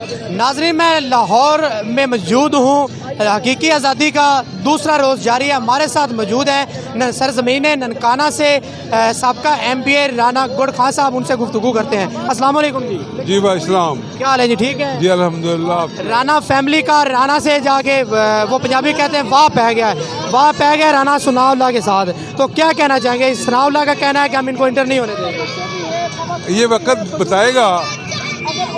नाज़रीन, मैं लाहौर में मौजूद हूँ। हकीकी आज़ादी का दूसरा रोज़ जारी है। हमारे साथ मौजूद हैं सरज़मीन ननकाना से साबका MPA राना गुड़ खान साहब। उनसे गुफ्तगू करते हैं। अस्सलाम वालेकुम जी। जी भाई इस्लाम। क्या हाल है जी? ठीक है जी अल्हम्दुलिल्लाह। राना फैमिली का राना से जाके वो पंजाबी कहते हैं वाह पै गया है, वाह पै गया राना सनाउल्लाह के साथ। तो क्या कहना चाहेंगे? सनाउल्लाह का कहना है कि हम इनको इंटर नहीं होने देंगे। ये वक्त बताएगा।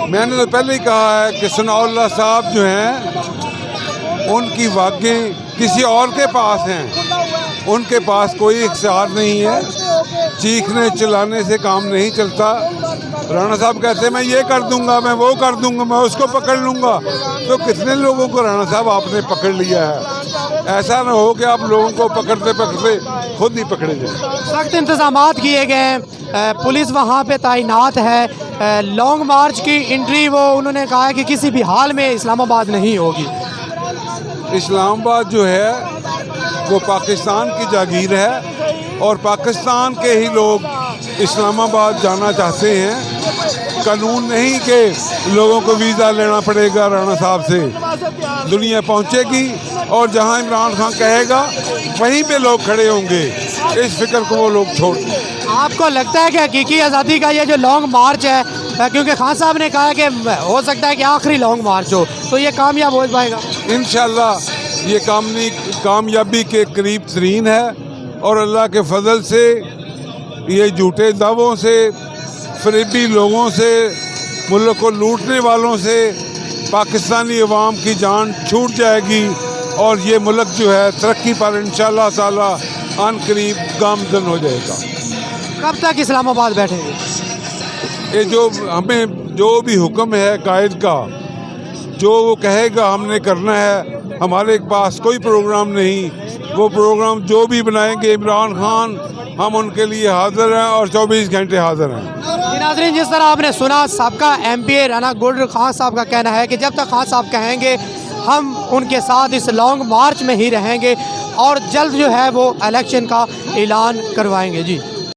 मैंने तो पहले ही कहा है कि सनाउल्लाह साहब जो हैं उनकी वाक़ई किसी और के पास हैं, उनके पास कोई इख्तियार नहीं है। चीखने चिल्लाने से काम नहीं चलता। राणा साहब कहते हैं मैं ये कर दूंगा, मैं वो कर दूंगा, मैं उसको पकड़ लूंगा। तो कितने लोगों को राणा साहब आपने पकड़ लिया है? ऐसा ना हो कि आप लोगों को पकड़ते पकड़ते खुद ही पकड़े जाए। सख्त इंतजामात किए गए हैं, पुलिस वहाँ पे तैनात है। लॉन्ग मार्च की एंट्री वो उन्होंने कहा है कि किसी भी हाल में इस्लामाबाद नहीं होगी। इस्लामाबाद जो है वो पाकिस्तान की जागीर है और पाकिस्तान के ही लोग इस्लामाबाद जाना चाहते हैं। कानून नहीं कि लोगों को वीज़ा लेना पड़ेगा राणा साहब से। दुनिया पहुंचेगी और जहां इमरान खान कहेगा वहीं पे लोग खड़े होंगे। इस फिक्र को वो लोग छोड़ दें। आपको लगता है कि हकीकी आज़ादी का ये जो लॉन्ग मार्च है, क्योंकि खान साहब ने कहा कि हो सकता है कि आखिरी लॉन्ग मार्च हो, तो ये कामयाब हो पाएगा? इंशाल्लाह ये कामयाबी के करीब तरीन है और अल्लाह के फजल से ये झूठे दावों से, फरेबी लोगों से, मुल्क को लूटने वालों से पाकिस्तानी अवाम की जान छूट जाएगी और ये मुल्क जो है तरक्की पर इंशाल्लाह ताला आन करीब गामजन हो जाएगा। कब तक इस्लामाबाद बैठेंगे? ये जो हमें जो भी हुक्म है कायद का, जो वो कहेगा हमने करना है। हमारे पास कोई प्रोग्राम नहीं। वो प्रोग्राम जो भी बनाएंगे इमरान खान, हम उनके लिए हाजिर हैं और 24 घंटे हाजिर हैं। नाज़रीन, जिस तरह आपने सुना, साबका MPA राना गुड़ खान साहब का कहना है कि जब तक खान साहब कहेंगे हम उनके साथ इस लॉन्ग मार्च में ही रहेंगे और जल्द जो है वो इलेक्शन का ऐलान करवाएंगे। जी।